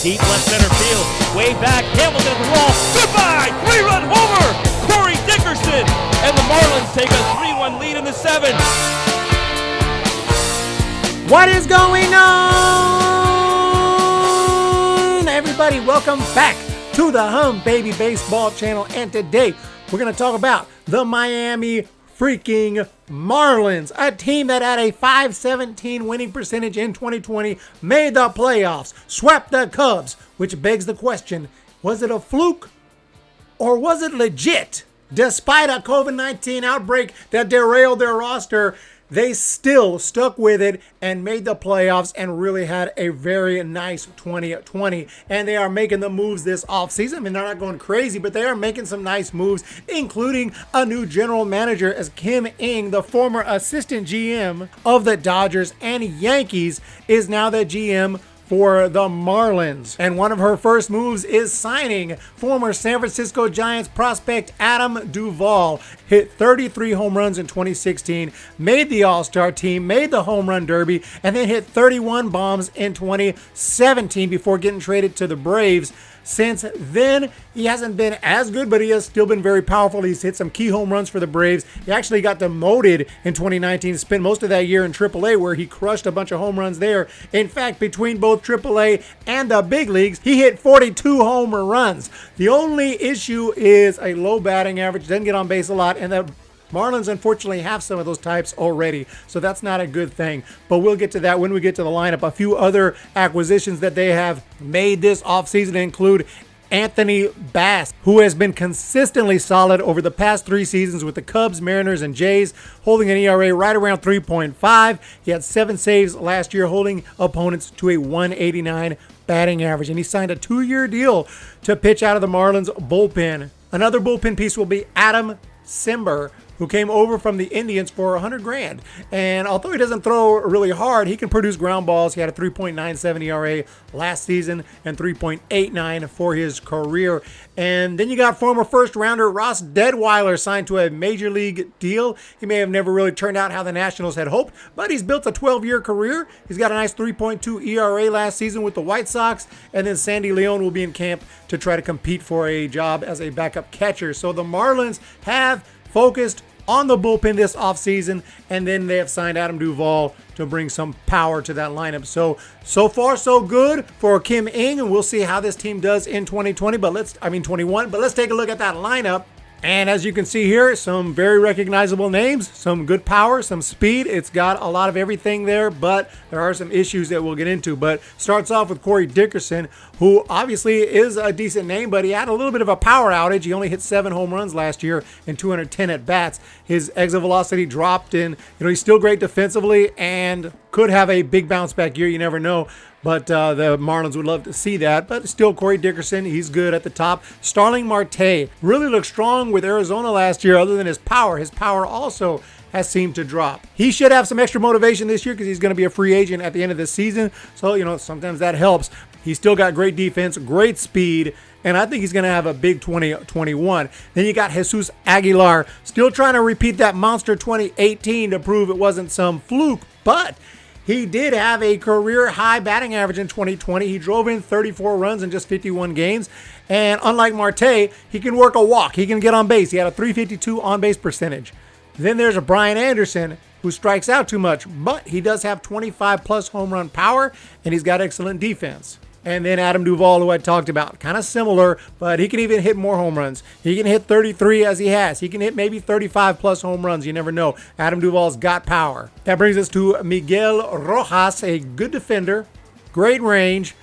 Deep left center field. Way back. Hamilton at the wall. Goodbye. 3-run homer. Corey Dickerson. And the Marlins take a 3-1 lead in the 7th. What is going on, everybody? Welcome back to the Hum Baby Baseball channel. And today we're going to talk about the Miami freaking Marlins, a team that had a .517 winning percentage in 2020, made the playoffs, swept the Cubs, which begs the question, was it a fluke or was it legit? Despite a COVID-19 outbreak that derailed their roster, they still stuck with it and made the playoffs and really had a very nice 2020. And they are making the moves this offseason. I mean, they're not going crazy, but they are making some nice moves, including a new general manager as Kim Ng, the former assistant GM of the Dodgers and Yankees, is now the GM for the Marlins. And one of her first moves is signing former San Francisco Giants prospect Adam Duvall. Hit 33 home runs in 2016, made the All-Star team, made the home run derby, and then hit 31 bombs in 2017 before getting traded to the Braves. Since then, he hasn't been as good, but he has still been very powerful. He's hit some key home runs for the Braves. He actually got demoted in 2019, spent most of that year in AAA, where he crushed a bunch of home runs there. In fact, between both AAA and the big leagues, he hit 42 home runs. The only issue is a low batting average, doesn't get on base a lot, and the Marlins unfortunately have some of those types already, so that's not a good thing. But we'll get to that when we get to the lineup. A few other acquisitions that they have made this offseason include Anthony Bass, who has been consistently solid over the past 3 seasons with the Cubs, Mariners, and Jays, holding an ERA right around 3.5. He had 7 saves last year, holding opponents to a 189 batting average, and he signed a 2-year deal to pitch out of the Marlins bullpen. Another bullpen piece will be Adam Duvall, who came over from the Indians for $100,000. And although he doesn't throw really hard, he can produce ground balls. He had a 3.97 ERA last season and 3.89 for his career. And then you got former first-rounder Ross Detwiler signed to a major league deal. He may have never really turned out how the Nationals had hoped, but he's built a 12-year career. He's got a nice 3.2 ERA last season with the White Sox. And then Sandy Leon will be in camp to try to compete for a job as a backup catcher. So the Marlins have focused on the bullpen this offseason, and then they have signed Adam Duvall to bring some power to that lineup. So far so good for Kim Ng, and we'll see how this team does in 2021, but let's take a look at that lineup. And as you can see here, some very recognizable names, some good power, some speed. It's got a lot of everything there, but there are some issues that we'll get into. But starts off with Corey Dickerson, who obviously is a decent name, but he had a little bit of a power outage. He only hit 7 home runs last year and 210 at-bats. His exit velocity dropped, and he's still great defensively and could have a big bounce back year. You never know. But the Marlins would love to see that. But still, Corey Dickerson, he's good at the top. Starling Marte really looked strong with Arizona last year other than his power. His power also has seemed to drop. He should have some extra motivation this year because he's going to be a free agent at the end of the season. So, sometimes that helps. He's still got great defense, great speed, and I think he's going to have a big 2021. Then you got Jesus Aguilar, still trying to repeat that monster 2018 to prove it wasn't some fluke, but he did have a career-high batting average in 2020. He drove in 34 runs in just 51 games. And unlike Marte, he can work a walk. He can get on base. He had a .352 on-base percentage. Then there's a Brian Anderson, who strikes out too much, but he does have 25-plus home run power, and he's got excellent defense. And then Adam Duvall, who I talked about, kind of similar, but he can even hit more home runs. He can hit 33 as he has. He can hit maybe 35-plus home runs. You never know. Adam Duvall's got power. That brings us to Miguel Rojas, a good defender, great range.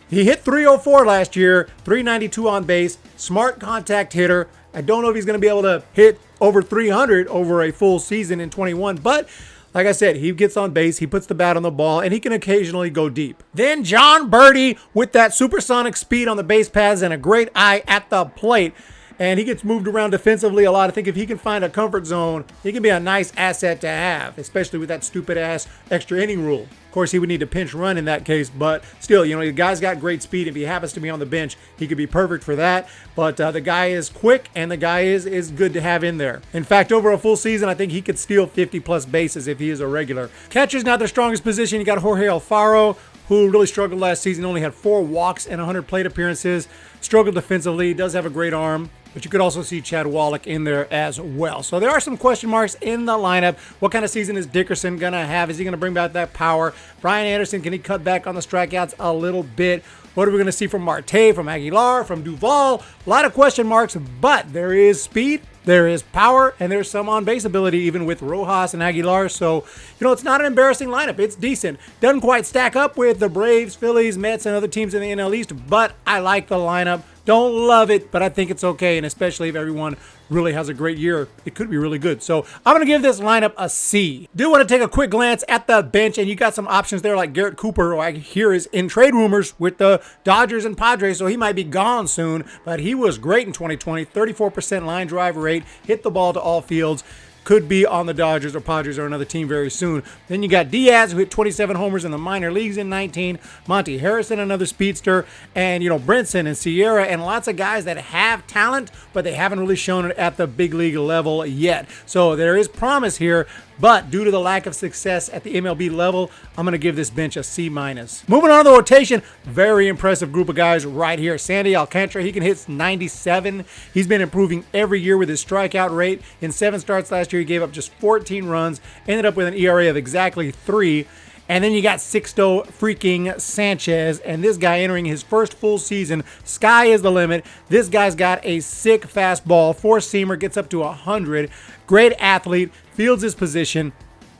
He hit .304 last year, .392 on base, smart contact hitter. I don't know if he's going to be able to hit over 300 over a full season in 21, but like I said, he gets on base, he puts the bat on the ball, and he can occasionally go deep. Then John Birdie with that supersonic speed on the base paths and a great eye at the plate. And he gets moved around defensively a lot. I think if he can find a comfort zone, he can be a nice asset to have, especially with that stupid-ass extra inning rule. Of course, he would need to pinch run in that case, but still, the guy's got great speed. If he happens to be on the bench, he could be perfect for that. But the guy is quick, and the guy is good to have in there. In fact, over a full season, I think he could steal 50-plus bases if he is a regular. Catcher's not the strongest position. You got Jorge Alfaro, who really struggled last season, only had 4 walks and 100 plate appearances, struggled defensively, does have a great arm. But you could also see Chad Wallach in there as well. So there are some question marks in the lineup. What kind of season is Dickerson going to have? Is he going to bring back that power? Brian Anderson, can he cut back on the strikeouts a little bit? What are we going to see from Marte, from Aguilar, from Duvall? A lot of question marks, but there is speed, there is power, and there's some on-base ability even with Rojas and Aguilar. So, it's not an embarrassing lineup. It's decent. Doesn't quite stack up with the Braves, Phillies, Mets, and other teams in the NL East, but I like the lineup. Don't love it, but I think it's okay, and especially if everyone really has a great year, it could be really good. So I'm going to give this lineup a C. Do want to take a quick glance at the bench, and you got some options there like Garrett Cooper, who I hear is in trade rumors with the Dodgers and Padres, so he might be gone soon, but he was great in 2020, 34% line drive rate, hit the ball to all fields. Could be on the Dodgers or Padres or another team very soon. Then you got Diaz, who hit 27 homers in the minor leagues in 19. Monty Harrison, another speedster. And, Brinson and Sierra and lots of guys that have talent, but they haven't really shown it at the big league level yet. So there is promise here, but due to the lack of success at the MLB level, I'm going to give this bench a C-. Moving on to the rotation, very impressive group of guys right here. Sandy Alcantara, he can hit 97. He's been improving every year with his strikeout rate. In 7 starts last year, he gave up just 14 runs, ended up with an ERA of exactly 3. And then you got Sixto freaking Sanchez, and this guy entering his first full season. Sky is the limit. This guy's got a sick fastball, 4-seamer, gets up to 100. Great athlete, fields his position,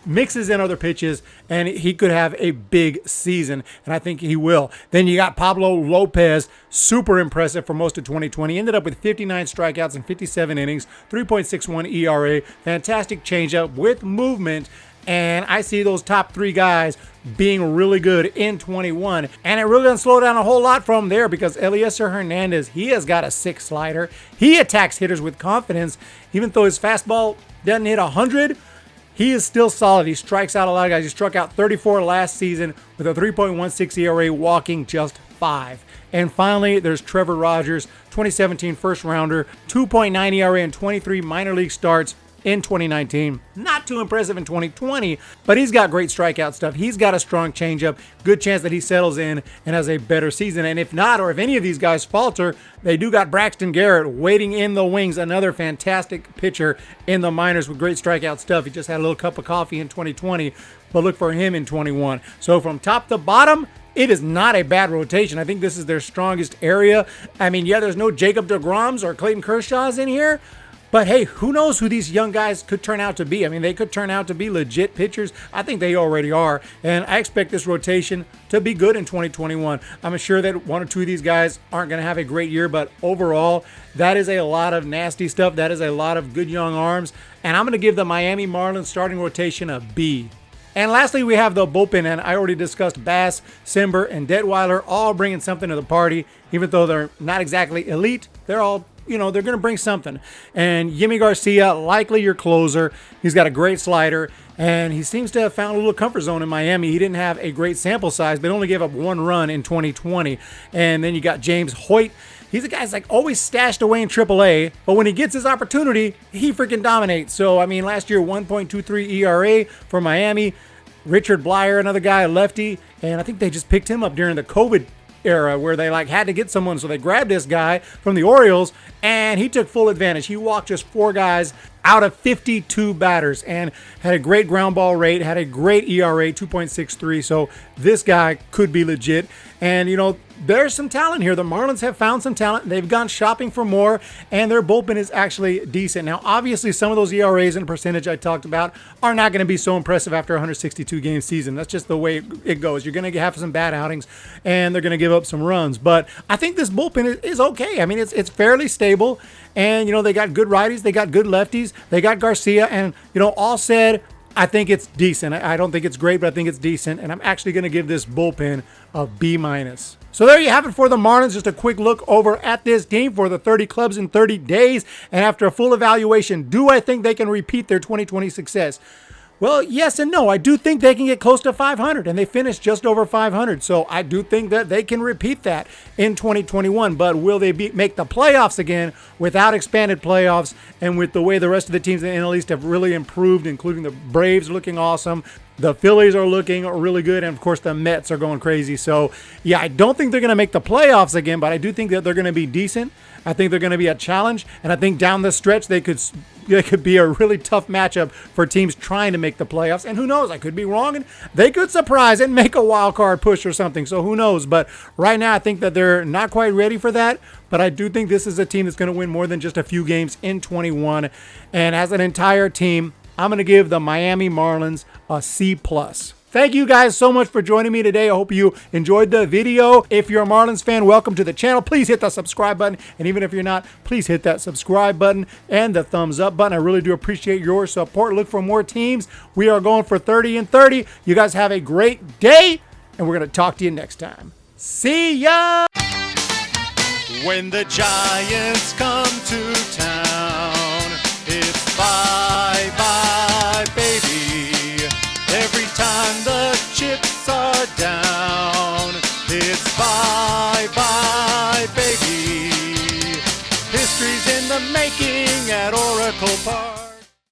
mixes in other pitches, and he could have a big season, and I think he will. Then you got Pablo Lopez, super impressive for most of 2020. Ended up with 59 strikeouts in 57 innings, 3.61 ERA, fantastic changeup with movement. And I see those top 3 guys being really good in 21. And it really doesn't slow down a whole lot from there because Eliezer Hernandez, he has got a sick slider. He attacks hitters with confidence. Even though his fastball doesn't hit 100, he is still solid. He strikes out a lot of guys. He struck out 34 last season with a 3.16 ERA, walking just 5. And finally, there's Trevor Rogers, 2017 first rounder, 2.9 ERA and 23 minor league starts in 2019. Not too impressive in 2020, but he's got great strikeout stuff. He's got a strong changeup. Good chance that he settles in and has a better season. And if not, or if any of these guys falter, they do got Braxton Garrett waiting in the wings, another fantastic pitcher in the minors with great strikeout stuff. He just had a little cup of coffee in 2020, but look for him in 21. So from top to bottom, it is not a bad rotation. I think this is their strongest area. I mean, yeah, there's no Jacob deGroms or Clayton Kershaw's in here, but hey, who knows who these young guys could turn out to be? I mean, they could turn out to be legit pitchers. I think they already are. And I expect this rotation to be good in 2021. I'm sure that 1 or 2 of these guys aren't going to have a great year, but overall, that is a lot of nasty stuff. That is a lot of good young arms. And I'm going to give the Miami Marlins starting rotation a B. And lastly, we have the bullpen, and I already discussed Bass, Simber, and Detweiler all bringing something to the party. Even though they're not exactly elite, they're all they're going to bring something. And Yimi Garcia, likely your closer. He's got a great slider, and he seems to have found a little comfort zone in Miami. He didn't have a great sample size, but only gave up 1 run in 2020. And then you got James Hoyt. He's a guy that's like always stashed away in AAA, but when he gets his opportunity, he freaking dominates. So, I mean, last year, 1.23 ERA for Miami. Richard Blyer, another guy, a lefty, and I think they just picked him up during the COVID era where they had to get someone, so they grabbed this guy from the Orioles, and he took full advantage. He walked just 4 guys out of 52 batters and had a great ground ball rate, had a great ERA, 2.63. So this guy could be legit. And, there's some talent here. The Marlins have found some talent. They've gone shopping for more, and their bullpen is actually decent. Now, obviously, some of those ERAs and percentage I talked about are not going to be so impressive after a 162-game season. That's just the way it goes. You're going to have some bad outings, and they're going to give up some runs. But I think this bullpen is okay. I mean, it's fairly stable, and, they got good righties. They got good lefties. They got Garcia, and, all said, I think it's decent. I don't think it's great, but I think it's decent, and I'm actually going to give this bullpen a B-. So there you have it for the Marlins. Just a quick look over at this team for the 30 clubs in 30 days. And after a full evaluation, do I think they can repeat their 2020 success? Well, yes and no. I do think they can get close to 500, and they finished just over 500. So I do think that they can repeat that in 2021. But will they make the playoffs again without expanded playoffs and with the way the rest of the teams in the NL East have really improved, including the Braves looking awesome, The Phillies are looking really good, and of course the Mets are going crazy. So, yeah, I don't think they're going to make the playoffs again, but I do think that they're going to be decent. I think they're going to be a challenge, and I think down the stretch they could be a really tough matchup for teams trying to make the playoffs. And who knows? I could be wrong, and they could surprise and make a wild card push or something. So who knows? But right now I think that they're not quite ready for that. But I do think this is a team that's going to win more than just a few games in 21. And as an entire team, I'm going to give the Miami Marlins a C+. Thank you guys so much for joining me today. I hope you enjoyed the video. If you're a Marlins fan, welcome to the channel. Please hit the subscribe button. And even if you're not, please hit that subscribe button and the thumbs up button. I really do appreciate your support. Look for more teams. We are going for 30 and 30. You guys have a great day, and we're going to talk to you next time. See ya! When the Giants come to town, it's bye-bye, baby. Every time the chips are down, it's bye-bye.